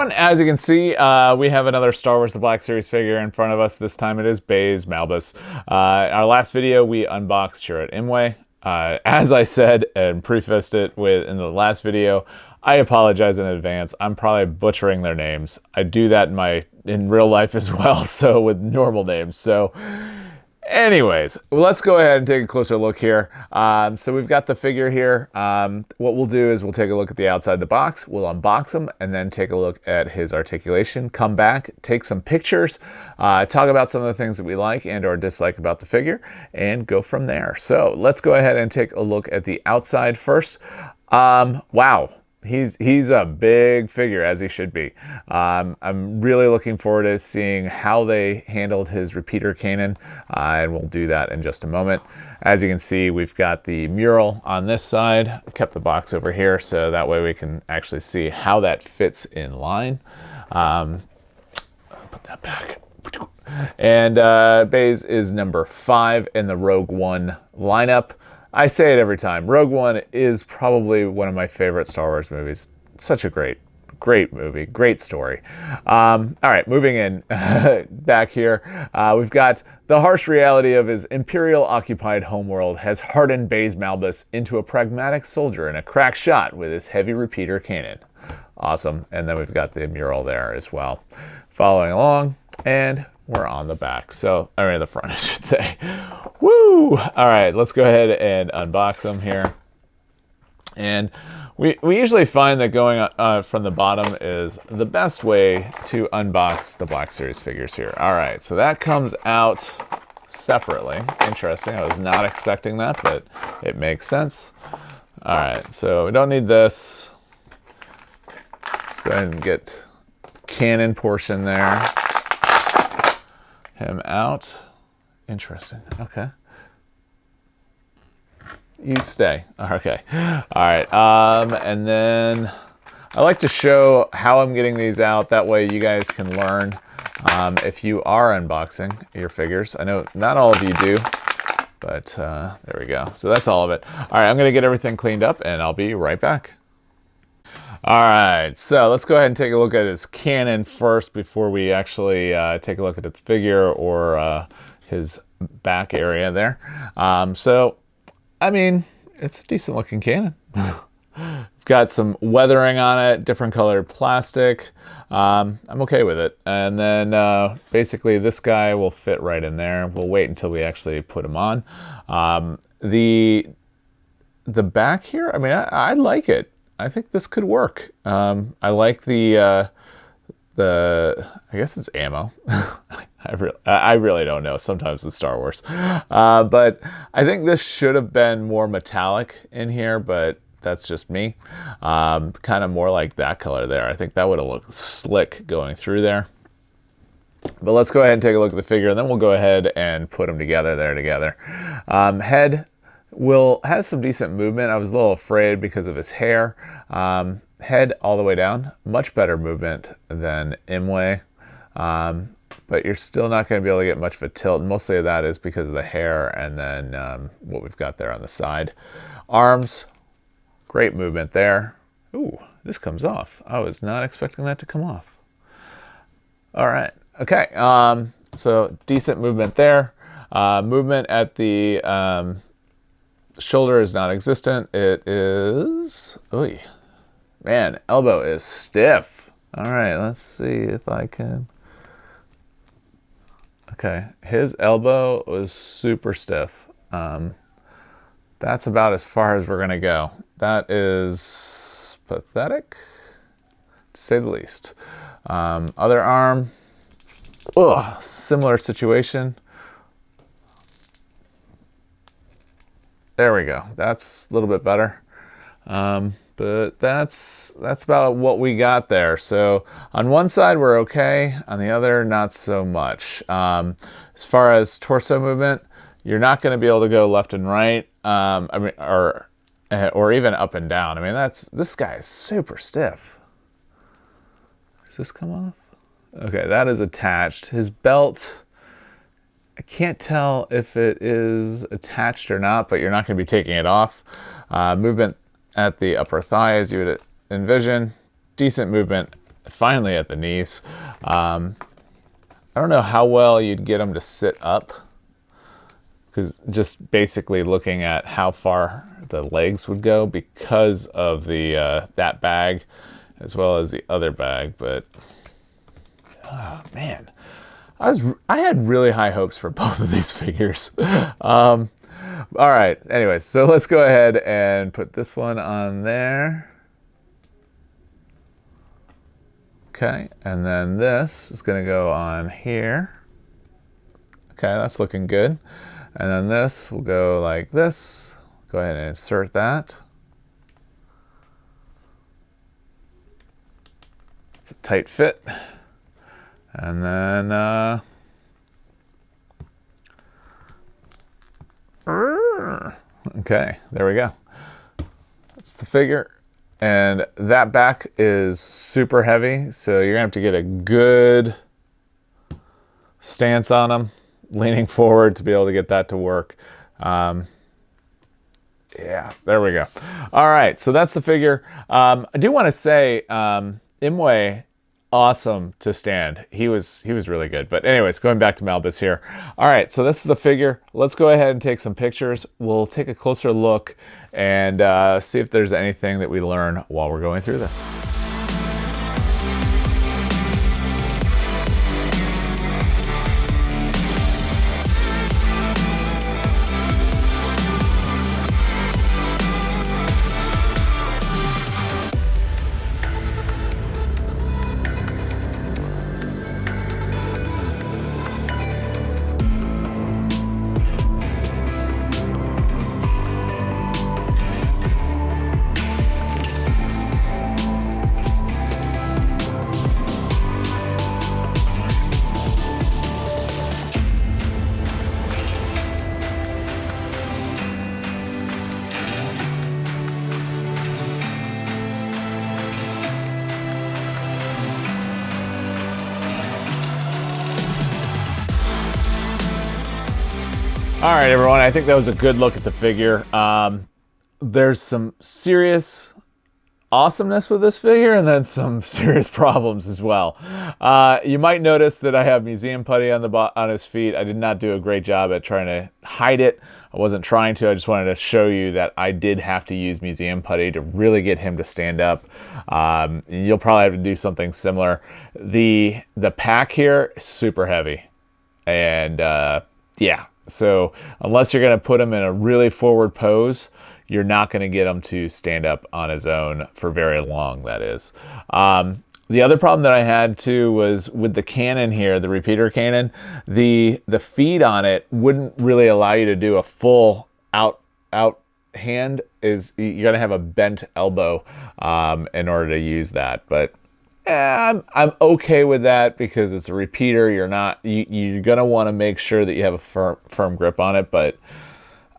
everyone, as you can see, we have another Star Wars The Black Series figure in front of us. This time it is Baze Malbus. Our last video, we unboxed Chirrut Imwe. As I said and prefaced it with in the last video, I apologize in advance. I'm probably butchering their names. I do that in real life as well, so with normal names. So anyways, let's go ahead and take a closer look here. So we've got the figure here. What we'll do is we'll take a look at the outside of the box, we'll unbox him, and then take a look at his articulation, come back, take some pictures, talk about some of the things that we like and or dislike about the figure, and go from there. So let's go ahead and take a look at the outside first. Wow. He's a big figure, as he should be. I'm really looking forward to seeing how they handled his repeater cannon, and we'll do that in just a moment. As you can see, we've got the mural on this side. I kept the box over here so that way we can actually see how that fits in line. I'll put that back. And Baze is number 5 in the Rogue One lineup. I say it every time. Rogue One is probably one of my favorite Star Wars movies. Such a great movie, great story. All right, moving in back here, we've got the harsh reality of his Imperial-occupied homeworld has hardened Baze Malbus into a pragmatic soldier and a crack shot with his heavy repeater cannon. Awesome. And then we've got the mural there as well. Following along, and we're on the back. So, I mean the front, I should say. Woo! All right, let's go ahead and unbox them here. And we usually find that going from the bottom is the best way to unbox the Black Series figures here. All right, so that comes out separately. Interesting, I was not expecting that, but it makes sense. All right, so we don't need this. Let's go ahead and get cannon portion there. Him out. Interesting. Okay. You stay. Okay. All right. And then I like to show how I'm getting these out. That way you guys can learn if you are unboxing your figures. I know not all of you do, but there we go. So that's all of it. All right. I'm going to get everything cleaned up and I'll be right back. All right, so let's go ahead and take a look at his cannon first before we actually take a look at the figure or his back area there. So, I mean, it's a decent looking cannon. Got some weathering on it, different colored plastic. I'm okay with it. And then basically this guy will fit right in there. We'll wait until we actually put him on. The back here, I mean, I like it. I think this could work. I like I guess it's ammo. I really don't know. Sometimes with Star Wars. But I think this should have been more metallic in here, but that's just me. Kind of more like that color there. I think that would have looked slick going through there. But let's go ahead and take a look at the figure, and then we'll go ahead and put them together there together. Head has some decent movement. I was a little afraid because of his hair. Head all the way down, much better movement than Imwe, but you're still not going to be able to get much of a tilt. Mostly of that is because of the hair and then what we've got there on the side. Arms, great movement there. Ooh, this comes off. I was not expecting that to come off. All right, okay, so decent movement there. Movement at the shoulder is non-existent. It is, ooh, man, elbow is stiff. All right, let's see if I can. Okay, his elbow was super stiff. That's about as far as we're gonna go. That is pathetic, to say the least. Other arm, ugh, similar situation. There we go. That's a little bit better. But that's about what we got there. So on one side we're okay, on the other not so much. As far as torso movement, you're not going to be able to go left and right. I mean, or even up and down. I mean, this guy is super stiff. Does this come off? Okay, that is attached. His belt, I can't tell if it is attached or not, but you're not going to be taking it off. Movement at the upper thigh, as you would envision. Decent movement finally at the knees. I don't know how well you'd get them to sit up, because just basically looking at how far the legs would go because of the that bag as well as the other bag. But oh, man, I had really high hopes for both of these figures. All right, anyways, so let's go ahead and put this one on there. Okay, and then this is going to go on here. Okay, that's looking good. And then this will go like this. Go ahead and insert that. It's a tight fit. And then okay, there we go. That's the figure. And that back is super heavy, so you're gonna have to get a good stance on them, leaning forward to be able to get that to work. Yeah, there we go. All right, so that's the figure. I do want to say, Imwe, awesome to stand. He was really good. But anyways, going back to Malbus here. All right, so this is the figure. Let's go ahead and take some pictures. We'll take a closer look and see if there's anything that we learn while we're going through this. All right, everyone, I think that was a good look at the figure. There's some serious awesomeness with this figure and then some serious problems as well. You might notice that I have museum putty on his feet. I did not do a great job at trying to hide it. I wasn't trying to. I just wanted to show you that I did have to use museum putty to really get him to stand up. You'll probably have to do something similar. The pack here is super heavy. And yeah. So unless you're going to put him in a really forward pose, you're not going to get him to stand up on his own for very long, that is. The other problem that I had too was with the cannon here, the repeater cannon, the feed on it wouldn't really allow you to do a full out hand. You're going to have a bent elbow in order to use that. But I'm okay with that because it's a repeater. You're gonna want to make sure that you have a firm grip on it. But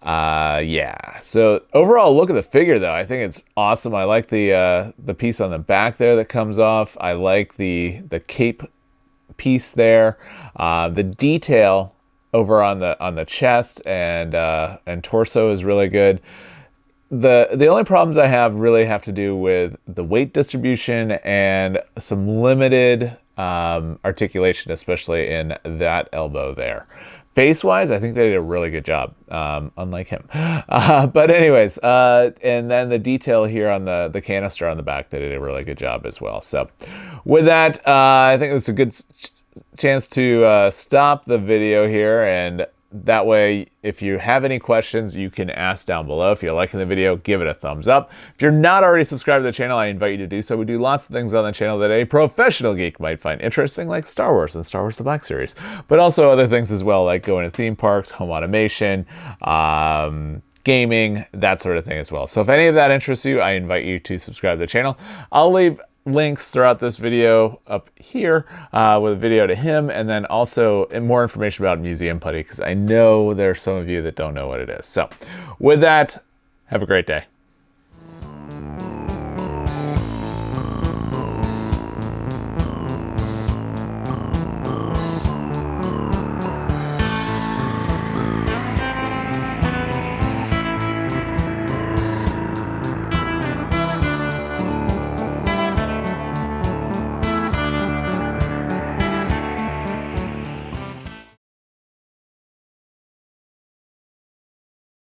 yeah. So overall, look at the figure though. I think it's awesome. I like the piece on the back there that comes off. I like the cape piece there. The detail over on the chest and torso is really good. The only problems I have really have to do with the weight distribution and some limited articulation, especially in that elbow there. Face-wise, I think they did a really good job, unlike him. But anyways, and then the detail here on the canister on the back, they did a really good job as well. So with that, I think it's a good chance to stop the video here, and that way, if you have any questions, you can ask down below. If you're liking the video, give it a thumbs up. If you're not already subscribed to the channel, I invite you to do so. We do lots of things on the channel that a professional geek might find interesting, like Star Wars and Star Wars The Black Series, but also other things as well, like going to theme parks, home automation, gaming, that sort of thing as well. So if any of that interests you, I invite you to subscribe to the channel. I'll leave links throughout this video up here with a video to him, and then also more information about museum putty, because I know there's some of you that don't know what it is. So with that, have a great day.